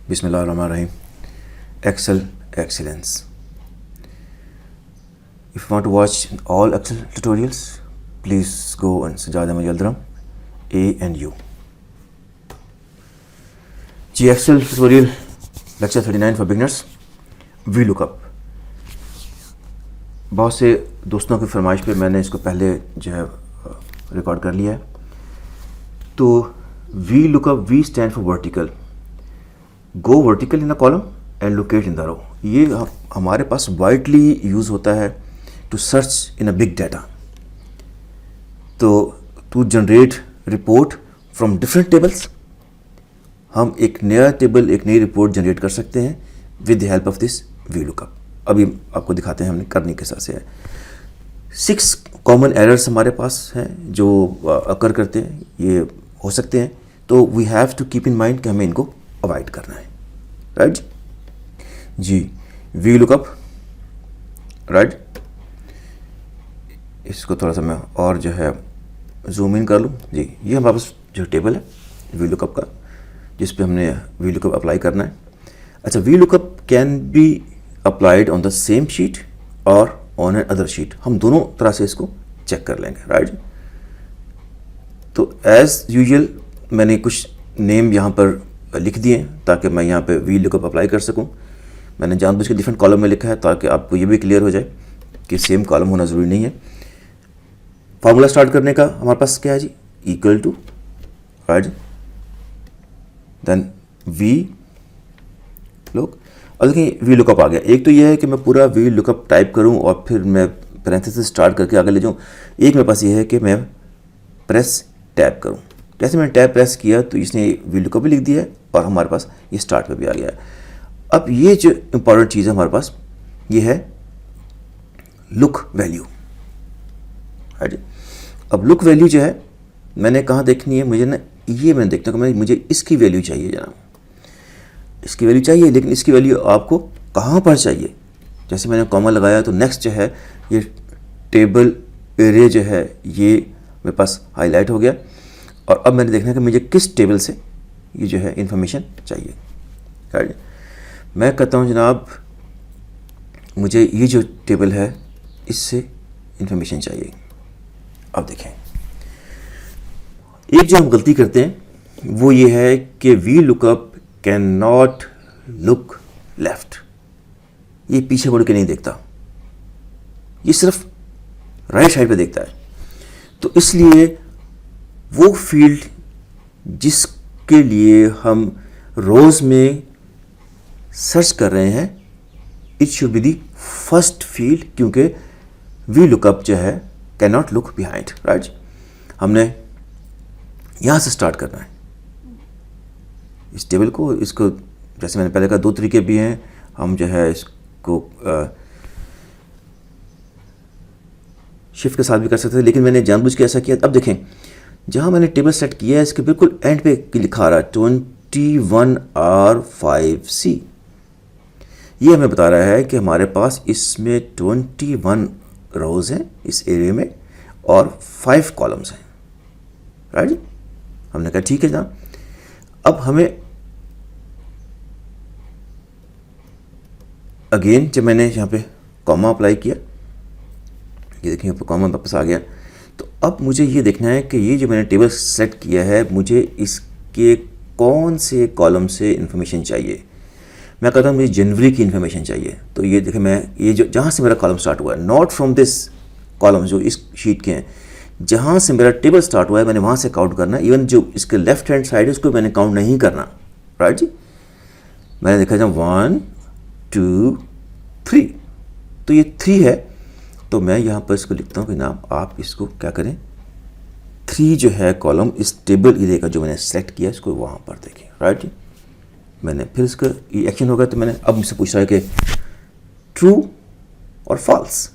Bismillahirrahmanirrahim. Excel Excellence. If you want to watch all Excel tutorials, please go on Sajjad Ahmed Yildirim, A and U. Ji Excel tutorial lecture 39 for beginners. VLOOKUP. बहुत से दोस्तों की फरमाइश पे मैंने इसको पहले जो है रिकॉर्ड कर लिया है. तो VLOOKUP, V stand for vertical. Go vertical in a column and locate in the row. ये हमारे पास वाइडली यूज़ होता है to search in a big data. तो to generate report from different tables, हम एक नया टेबल, एक नई रिपोर्ट जनरेट कर सकते हैं with the help of this VLOOKUP. अभी आपको दिखाते हैं हमने करने के साथ से है. 6 कॉमन एरर्स हमारे पास हैं जो अकर करते हैं, ये हो सकते हैं. तो we have to keep in mind कि हमें इनको अवॉइड करना है. राइट जी. VLOOKUP. राइट, इसको थोड़ा सा मैं और जो है जूम इन कर लूँ. जी, ये हमारे पास जो टेबल है VLOOKUP का, जिस पे हमने VLOOKUP अप्लाई करना है. अच्छा, VLOOKUP can be applied on the same sheet और ऑन एन अदर शीट. हम दोनों तरह से इसको चेक कर लेंगे. राइट, तो एज यूजुअल मैंने कुछ नेम यहाँ पर लिख दिए ताकि मैं यहाँ पे VLOOKUP अप्लाई कर सकूँ. मैंने जानबूझ के डिफरेंट कॉलम में लिखा है ताकि आपको ये भी क्लियर हो जाए कि सेम कॉलम होना ज़रूरी नहीं है. फार्मूला स्टार्ट करने का हमारे पास क्या है जी, इक्वल टू, राइट, देन और देखिए VLOOKUP आ गया. एक तो ये है कि मैं पूरा VLOOKUP टाइप करूँ और फिर मैं पैरेंथेसिस स्टार्ट करके आगे ले जाऊँ. एक मेरे पास ये है कि मैं प्रेस टैब करूँ. जैसे मैंने टैब प्रेस किया तो इसने VLOOKUP भी लिख दिया है और हमारे पास ये स्टार्ट पे भी आ गया है. अब ये जो इम्पॉर्टेंट चीज़ है हमारे पास, ये है लुक वैल्यू. राइट, अब लुक वैल्यू जो है मैंने कहाँ देखनी है, मुझे ना ये मैं देखता हूँ कि मुझे इसकी वैल्यू चाहिए जनाब, इसकी वैल्यू चाहिए. लेकिन इसकी वैल्यू आपको कहाँ पर चाहिए. जैसे मैंने कॉमा लगाया तो नेक्स्ट जो है ये टेबल एरिया जो है ये मेरे पास हाईलाइट हो गया. और अब मैंने देखना है कि मुझे किस टेबल से ये जो है इंफॉर्मेशन चाहिए. राइट, मैं कहता हूँ जनाब मुझे ये जो टेबल है इससे इंफॉर्मेशन चाहिए. अब देखें, एक जो हम गलती करते हैं वो ये है कि VLOOKUP can not look left. ये पीछे मुड़ के नहीं देखता, ये सिर्फ राइट साइड पे देखता है. तो इसलिए वो फील्ड जिसके लिए हम रोज़ में सर्च कर रहे हैं, it should be the first field, क्योंकि VLOOKUP जो है can not look behind. Right, हमने यहाँ से स्टार्ट करना है इस टेबल को. इसको जैसे मैंने पहले कहा, 2 तरीके भी हैं. हम जो है इसको शिफ्ट के साथ भी कर सकते हैं, लेकिन मैंने जानबूझ के ऐसा किया. अब देखें, जहाँ मैंने टेबल सेट किया है इसके बिल्कुल एंड पे लिखा आ रहा है 21R5C. ये हमें बता रहा है कि हमारे पास इसमें 21 रोज़ हैं इस एरिया में और 5 कॉलम्स हैं. राइट, हमने कहा ठीक है जनाब. अब हमें अगेन जब मैंने यहाँ पे कॉमा अप्लाई किया, ये देखिए कॉमा वापस आ गया. तो अब मुझे ये देखना है कि ये जो मैंने टेबल सेट किया है मुझे इसके कौन से कॉलम से इंफॉर्मेशन चाहिए. मैं कहता हूँ मुझे जनवरी की इंफॉर्मेशन चाहिए. तो ये देखिए, मैं ये जो जहाँ से मेरा कॉलम स्टार्ट हुआ है, नॉट फ्रॉम दिस कॉलम जो इस शीट के हैं, जहाँ से मेरा टेबल स्टार्ट हुआ है मैंने वहाँ से काउंट करना है. इवन जो इसके लेफ्ट हैंड साइड है उसको मैंने काउंट नहीं करना. राइट जी, मैंने देखा जब 1 2 3, तो ये 3 है. तो मैं यहाँ पर इसको लिखता हूँ कि नाम आप इसको क्या करें, 3 जो है कॉलम इस टेबल एरिया का जो मैंने सेलेक्ट किया इसको वहाँ पर देखें. राइट जी, मैंने फिर इसका ये एक्शन होगा. तो मैंने अब मुझसे पूछ रहा है कि ट्रू और फॉल्स.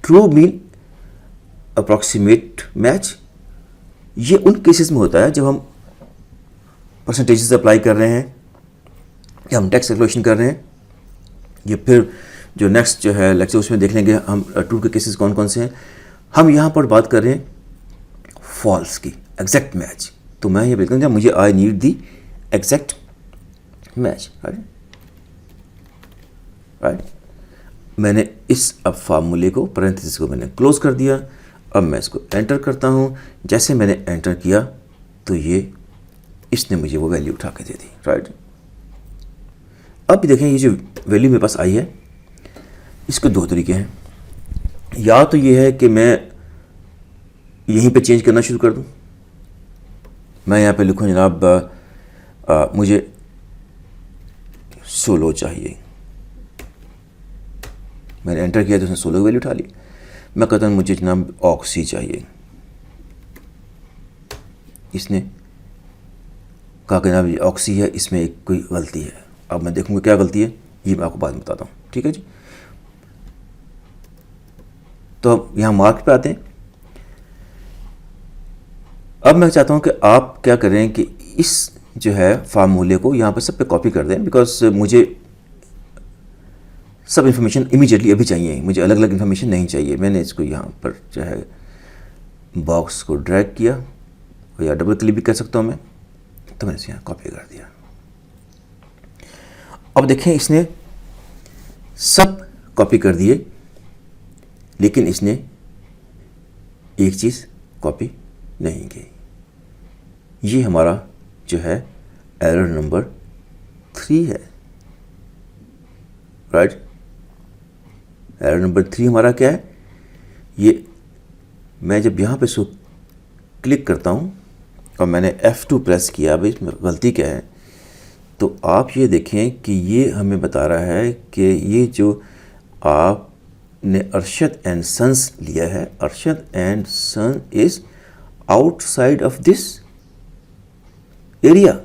True mean approximate match. ये उन केसेस में होता है जब हम परसेंटेजेस अप्लाई कर रहे हैं या हम टैक्स कैलकुलेशन कर रहे हैं. ये फिर जो नेक्स्ट जो है लेक्चर उसमें देख लेंगे हम ट्रू के केसेस कौन कौन से हैं. हम यहाँ पर बात कर रहे हैं फॉल्स की, एग्जैक्ट मैच. तो मैं ये बिल्कुल मुझे I need the exact match, right. मैंने इस अब फार्मूले को, पैरेंथेसिस को मैंने क्लोज कर दिया। अब मैं इसको एंटर करता हूँ। जैसे मैंने एंटर किया तो ये इसने मुझे वो वैल्यू उठा के दे दी, राइट। अब देखें ये जो वैल्यू मेरे पास आई है, इसके दो तरीके हैं। या तो ये है कि मैं यहीं पे चेंज करना शुरू कर दूं। मैं यहाँ पे लिखूँ जनाब मुझे 16 चाहिए। मैंने एंटर किया तो उसने 16 की वैल्यू उठा ली। मैं कहता हूँ मुझे जनाब ऑक्सी चाहिए। इसने कहा कि जनाब ये ऑक्सी है, इसमें एक कोई गलती है। अब मैं देखूँगा क्या गलती है, ये मैं आपको बाद में बताता हूँ, ठीक है जी। तो अब यहाँ मार्क पे आते हैं। अब मैं चाहता हूँ कि आप क्या करें कि इस जो है फार्मूले को यहाँ पर सब पे कॉपी कर दें, बिकॉज मुझे सब इन्फॉर्मेशन इमीडिएटली अभी चाहिए, मुझे अलग अलग इन्फॉर्मेशन नहीं चाहिए। मैंने इसको यहाँ पर जो है बॉक्स को ड्रैग किया, या डबल क्लिक भी कर सकता हूँ मैं, तो मैंने इसे यहाँ कॉपी कर दिया। अब देखें इसने सब कॉपी कर दिए, लेकिन इसने एक चीज़ कॉपी नहीं की। ये हमारा जो है एरर नंबर 3 है, राइट। एरर नंबर 3 हमारा क्या है, ये मैं जब यहाँ पे इसको क्लिक करता हूँ और मैंने F2 प्रेस किया, अब इसमें गलती क्या है, तो आप ये देखें कि ये हमें बता रहा है कि ये जो आपने अरशद एंड सन्स लिया है, Arshad and son is outside of this area,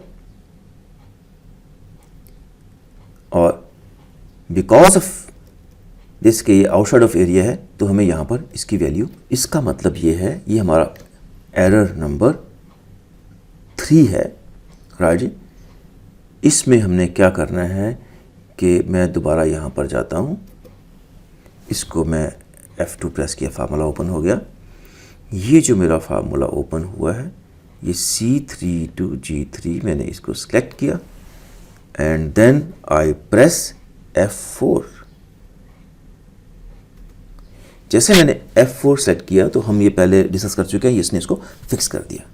और बिकॉज ऑफ दिस के ये आउटसाइड ऑफ एरिया है, तो हमें यहाँ पर इसकी वैल्यू, इसका मतलब ये है, ये हमारा एरर नंबर 3 है, राइट। इसमें हमने क्या करना है कि मैं दोबारा यहाँ पर जाता हूँ, इसको मैं F2 प्रेस किया, फार्मूला ओपन हो गया। ये जो मेरा फार्मूला ओपन हुआ है, ये C3 to G3, मैंने इसको सिलेक्ट किया and then I press F4। जैसे मैंने F4 सेलेक्ट किया तो हम ये पहले डिस्कस कर चुके हैं, इसने इसको फिक्स कर दिया।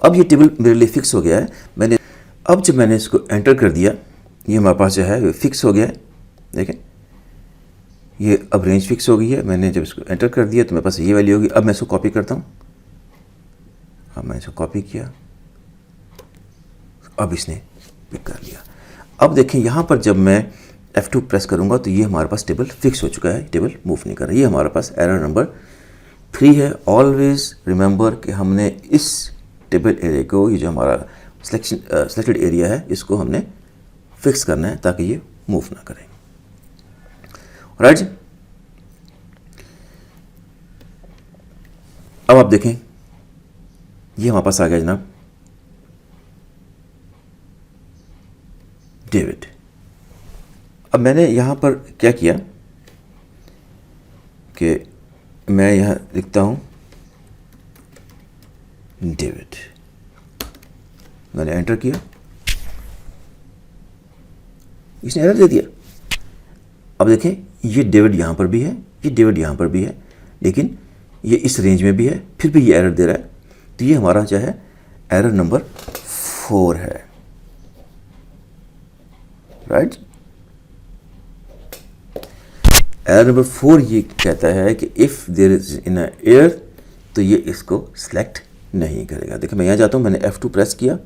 अब ये टेबल मेरे लिए फिक्स हो गया है। अब जब मैंने इसको एंटर कर दिया, ये हमारे पास जो है फिक्स हो गया है, देखें ये अब रेंज फिक्स हो गई है। मैंने जब इसको एंटर कर दिया तो मेरे पास ये वैल्यू होगी। अब मैं इसको कॉपी करता हूँ, अब मैंने इसको कॉपी किया, अब इसने पिक कर लिया। अब देखें यहाँ पर जब मैं F2 प्रेस करूँगा तो ये हमारे पास टेबल फिक्स हो चुका है, टेबल मूव नहीं कर रहा। ये हमारे पास एरर नंबर 3 है। ऑलवेज रिमेंबर कि हमने इस टेबल एरिया को, ये जो हमारा सिलेक्टेड एरिया है, इसको हमने फिक्स करना है ताकि ये मूव ना करें, राइट। अब आप देखें ये हमारे पास आ गया जनाब डेविड। अब मैंने यहाँ पर क्या किया कि मैं यहाँ लिखता हूँ डेविड, मैंने एंटर किया, इसने एरर दे दिया। अब देखें ये डेविड यहाँ पर भी है, ये डेविड यहाँ पर भी है, लेकिन ये इस रेंज में भी है, फिर भी ये एरर दे रहा है। तो ये हमारा जो है एरर नंबर 4 है, राइट। एरर नंबर 4 ये कहता है कि if there is an error, तो ये इसको सिलेक्ट नहीं करेगा। देखिए मैं यहाँ जाता हूँ, मैंने F2 प्रेस किया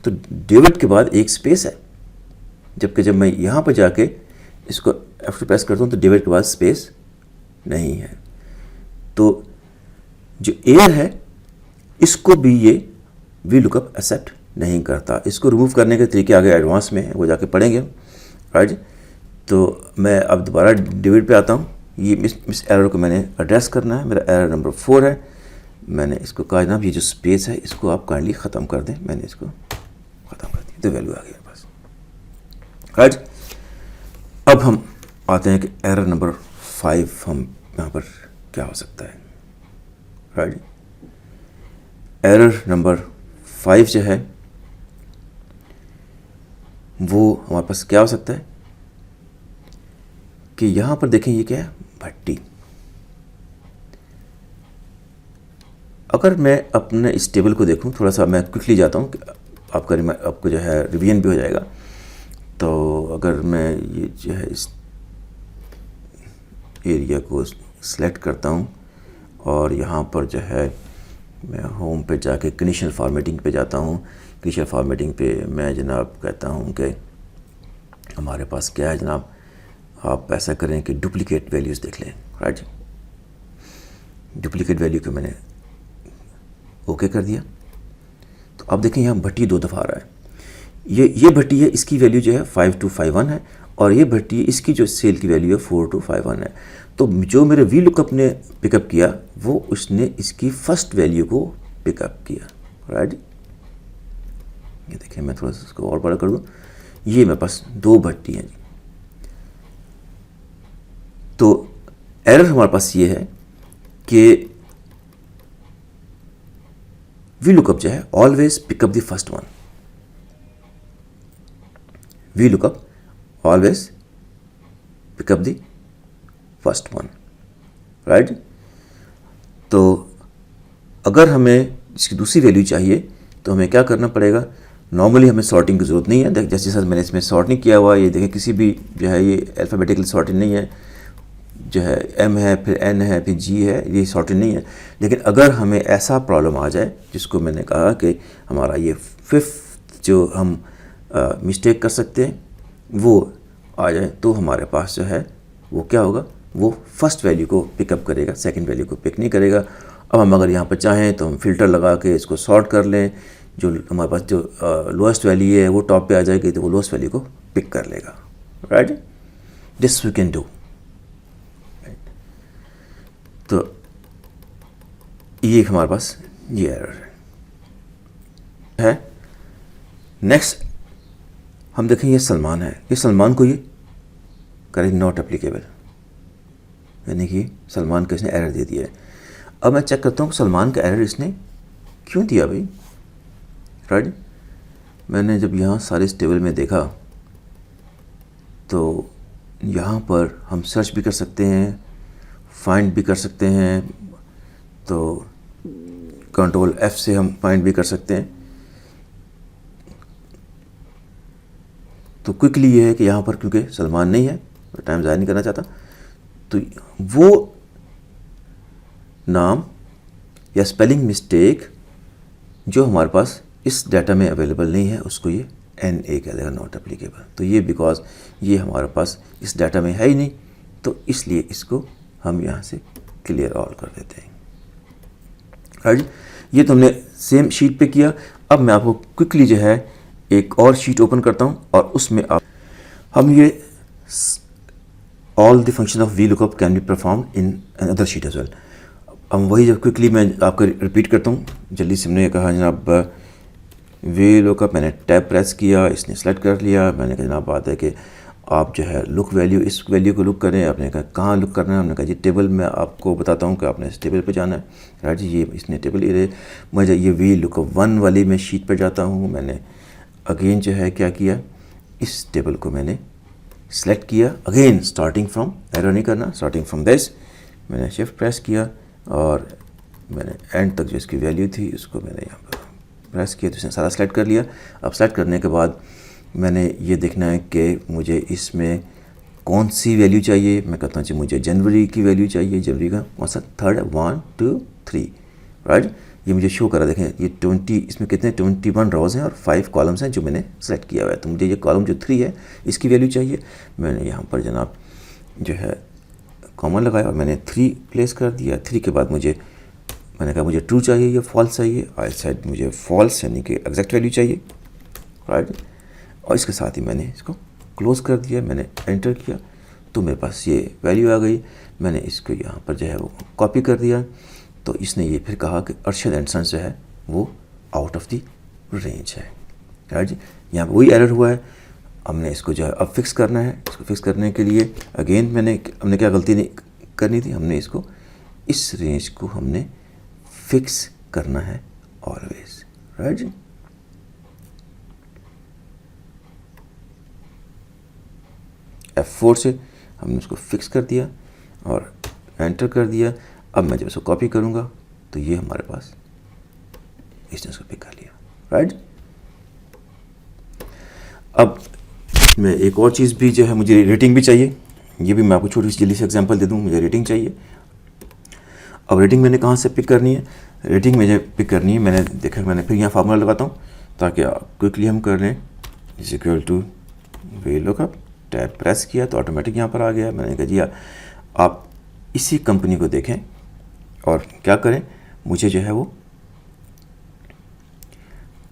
तो डेविड के बाद एक स्पेस है, जबकि जब मैं यहाँ पर जाके इसको F2 प्रेस करता हूँ तो डेविड के बाद स्पेस नहीं है। तो जो एयर है इसको भी ये वी लुकअप एक्सेप्ट नहीं करता। इसको रिमूव करने के तरीके आगे एडवांस में है, वो जाके पढ़ेंगे, राइट। तो मैं अब दोबारा डेविड पे आता हूँ। ये इस एरर को मैंने एड्रेस करना है, मेरा एरर नंबर 4 है। मैंने इसको कहा जनाब ये जो स्पेस है इसको आप काइंडली ख़त्म कर दें, मैंने इसको ख़त्म कर दिया, तो वैल्यू आ गई मेरे पास, राइट। अब हम आते हैं कि एरर नंबर 5 हम यहाँ पर क्या हो सकता है, राइट। एरर नंबर 5 जो है वो हमारे पास क्या हो सकता है कि यहाँ पर देखें, ये क्या है, भट्टी। अगर मैं अपने इस टेबल को देखूं, थोड़ा सा मैं क्विकली जाता हूं कि आपको जो है रिवीजन भी हो जाएगा। तो अगर मैं ये जो है इस एरिया को सिलेक्ट करता हूं और यहाँ पर जो है मैं होम पे जाके कंडीशनल फॉर्मेटिंग पे जाता हूँ। कंडीशनल फॉर्मेटिंग पे मैं जनाब कहता हूँ कि हमारे पास क्या है जनाब, आप ऐसा करें कि डुप्लीकेट वैल्यूज़ देख लें, राइट। डुप्लीकेट वैल्यू को मैंने ओके कर दिया। तो अब देखें यहाँ भट्टी 2 दफ़ा आ रहा है। ये भट्टी है, इसकी वैल्यू जो है 5251 है, और ये भट्टी इसकी जो सेल की वैल्यू है 4251 है। तो जो मेरे वी लुकअप ने पिकअप किया वो उसने इसकी फर्स्ट वैल्यू को पिकअप किया, राइट। ये देखिए, मैं थोड़ा सा इसको और बड़ा कर दूँ। ये मेरे पास 2 भट्टी हैं जी। तो एरर हमारे पास ये है कि वी लुकअप जो है always pick up the first one. V lookup always pick up the first one, right. तो अगर हमें इसकी दूसरी वैल्यू चाहिए तो हमें क्या करना पड़ेगा। नॉर्मली हमें सॉर्टिंग की ज़रूरत नहीं है। जैसे मैंने इसमें सॉर्ट नहीं किया हुआ, ये देखें किसी भी जो है ये अल्फ़ाबेटिकल सॉर्टिंग नहीं है, जो है M है, फिर N है, फिर G है, ये सॉर्टेड नहीं है। लेकिन अगर हमें ऐसा प्रॉब्लम आ जाए जिसको मैंने कहा कि हमारा ये 5th जो हम मिस्टेक कर सकते हैं वो आ जाए, तो हमारे पास जो है वो क्या होगा, वो फर्स्ट वैल्यू को पिकअप करेगा, सेकंड वैल्यू को पिक नहीं करेगा। अब हम अगर यहाँ पर चाहें तो हम फ़िल्टर लगा के इसको सॉर्ट कर लें। जो हमारे पास जो लोएस्ट वैल्यू है वो टॉप पे आ जाएगी, तो वो लोएस्ट वैल्यू को पिक कर लेगा, right. This we can do. तो ये हमारे पास ये एरर है। नेक्स्ट हम देखें, ये सलमान है, ये सलमान को ये करेक्ट नॉट एप्लीकेबल, यानी कि सलमान को इसने एरर दे दिया है। अब मैं चेक करता हूँ सलमान का एरर इसने क्यों दिया भाई, राइट। मैंने जब यहाँ सारे इस टेबल में देखा तो यहाँ पर हम सर्च भी कर सकते हैं, फाइंड भी कर सकते हैं। तो कंट्रोल F से हम फाइंड भी कर सकते हैं। तो क्विकली ये है कि यहाँ पर क्योंकि सलमान नहीं है, टाइम ज़ाया नहीं करना चाहता, तो वो नाम या स्पेलिंग मिस्टेक जो हमारे पास इस डाटा में अवेलेबल नहीं है उसको ये NA कह देगा, नॉट एप्लीकेबल। तो ये बिकॉज ये हमारे पास इस डाटा में है ही नहीं, तो इसलिए इसको हम यहाँ से क्लियर ऑल कर देते हैं, राइट। ये तो हमने सेम शीट पे किया। अब मैं आपको क्विकली जो है एक और शीट ओपन करता हूँ और उसमें हम ये all the function of V lookup can be perform in another sheet as well. हम वही जब क्विकली मैं आपको रिपीट करता हूँ जल्दी से। हमने कहा जनाब वी लुकअप, मैंने टैब प्रेस किया, इसने सेलेक्ट कर लिया। मैंने कहा जनाब बात है कि आप जो है लुक वैल्यू, इस वैल्यू को लुक करें। आपने कहा कहाँ लुक करना है, हमने कहा जी टेबल में आपको बताता हूँ कि आपने इस टेबल पे जाना है, राइट जी। ये इसने टेबल इरे मुझे ये वी लुकअप 1 वाली में शीट पर जाता हूँ। मैंने अगेन जो है क्या किया, इस टेबल को मैंने सेलेक्ट किया, अगेन स्टार्टिंग फ्रॉम, एरर नहीं करना, स्टार्टिंग फ्रॉम दिस। मैंने शिफ्ट प्रेस किया और मैंने एंड तक जो इसकी वैल्यू थी उसको मैंने यहाँ पर प्रेस किया, तो इसने सारा सेलेक्ट कर लिया। अब सेलेक्ट करने के बाद मैंने ये देखना है कि मुझे इसमें कौन सी वैल्यू चाहिए। मैं कहता हूँ मुझे जनवरी की वैल्यू चाहिए। जनवरी का कौन सा, 3rd, 1 2 3, राइट। ये मुझे शो करा, देखें ये 20, इसमें कितने 21 रोज़ हैं और 5 कॉलम्स हैं जो मैंने सेलेक्ट किया हुआ है। तो मुझे ये कॉलम जो 3 है इसकी वैल्यू चाहिए। मैंने यहाँ पर जनाब जो है कॉमा लगाया और मैंने 3 प्लेस कर दिया। 3 के बाद मैंने कहा मुझे ट्रू चाहिए या फॉल्स चाहिए। आई सेड मुझे फॉल्स, यानी कि एग्जैक्ट वैल्यू चाहिए, राइट। और इसके साथ ही मैंने इसको क्लोज़ कर दिया। मैंने एंटर किया तो मेरे पास ये वैल्यू आ गई। मैंने इसको यहाँ पर जो है वो कॉपी कर दिया। तो इसने ये फिर कहा कि अरशद एंड सन्स जो है वो आउट ऑफ द रेंज है, राइट जी। यहाँ पर वही एरर हुआ है। हमने इसको जो है अब फिक्स करना है। इसको फिक्स करने के लिए अगेन हमने क्या गलती नहीं करनी थी, हमने इसको इस रेंज को हमने फिक्स करना है ऑलवेज, राइट जी। F4 से हमने उसको फिक्स कर दिया और एंटर कर दिया। अब मैं जब इसको कॉपी करूँगा तो ये हमारे पास इसने उसको पिक कर लिया, राइट। अब मैं एक और चीज़ भी जो है, मुझे रेटिंग भी चाहिए। ये भी मैं आपको छोटी सी जल्दी से एग्जांपल दे दूँ। मुझे रेटिंग चाहिए। अब रेटिंग मैंने कहाँ से पिक करनी है? रेटिंग मुझे पिक करनी है, मैंने देखा, मैंने फिर यहाँ फार्मूला लगाता हूँ ताकि क्विकली हम कर लें। Is equal to VLOOKUP, tab press किया तो ऑटोमेटिक यहाँ पर आ गया। मैंने कहा जी आप इसी कंपनी को देखें और क्या करें, मुझे जो है वो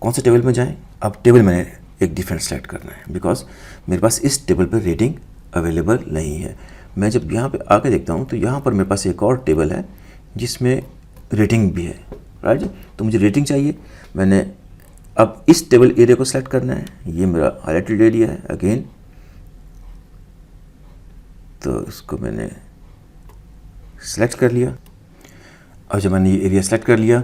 कौन से टेबल में जाएं। अब टेबल मैंने एक डिफरेंट सेलेक्ट करना है बिकॉज मेरे पास इस टेबल पर रेटिंग अवेलेबल नहीं है। मैं जब यहाँ पे आके देखता हूँ तो यहाँ पर मेरे पास एक और टेबल है जिसमें रेटिंग भी है, राइट। तो मुझे रेटिंग चाहिए। मैंने अब इस टेबल एरिया को सिलेक्ट करना है। ये मेरा हाईलाइटेड एरिया है अगेन, तो इसको मैंने सेलेक्ट कर लिया। अब जब मैंने ये एरिया सेलेक्ट कर लिया,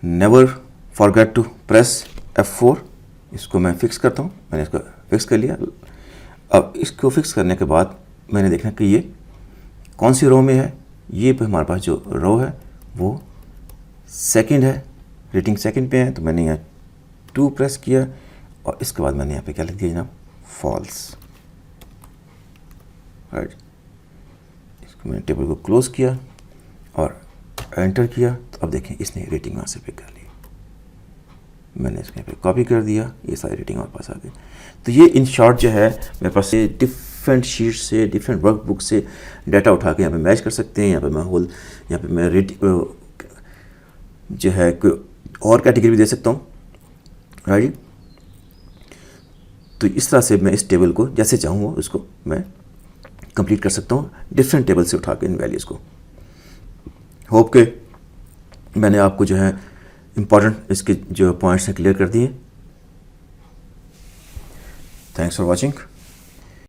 never forget to press F4। इसको मैं फिक्स करता हूँ। मैंने इसको फिक्स कर लिया। अब इसको फिक्स करने के बाद मैंने देखना कि ये कौन सी रो में है। ये पे हमारे पास जो रो है वो सेकंड है, रेटिंग सेकंड पे है। तो मैंने यहाँ 2 प्रेस किया और इसके बाद मैंने यहाँ पे क्या लिख दिया जनाब, फॉल्स, राइट। इसको मैंने टेबल को क्लोज किया और एंटर किया। तो अब देखें इसने रेटिंग वहाँ से पिक कर ली। मैंने इसके पे कॉपी कर दिया, ये सारी रेटिंग हमारे पास आ गई। तो ये इन शॉर्ट जो है मेरे पास ये डिफरेंट शीट से, डिफरेंट वर्कबुक से डाटा उठा के यहाँ पे मैच कर सकते हैं। यहाँ पे मैं यहाँ पे मैं जो है कोई और कैटेगरी भी दे सकता हूँ, राइट। तो इस तरह से मैं इस टेबल को जैसे चाहूँ उसको मैं कंप्लीट कर सकता हूँ, डिफरेंट टेबल से उठा के इन वैल्यूज़ को। होप के मैंने आपको जो है इम्पॉर्टेंट इसके जो पॉइंट्स हैं क्लियर कर दिए। Thanks for watching.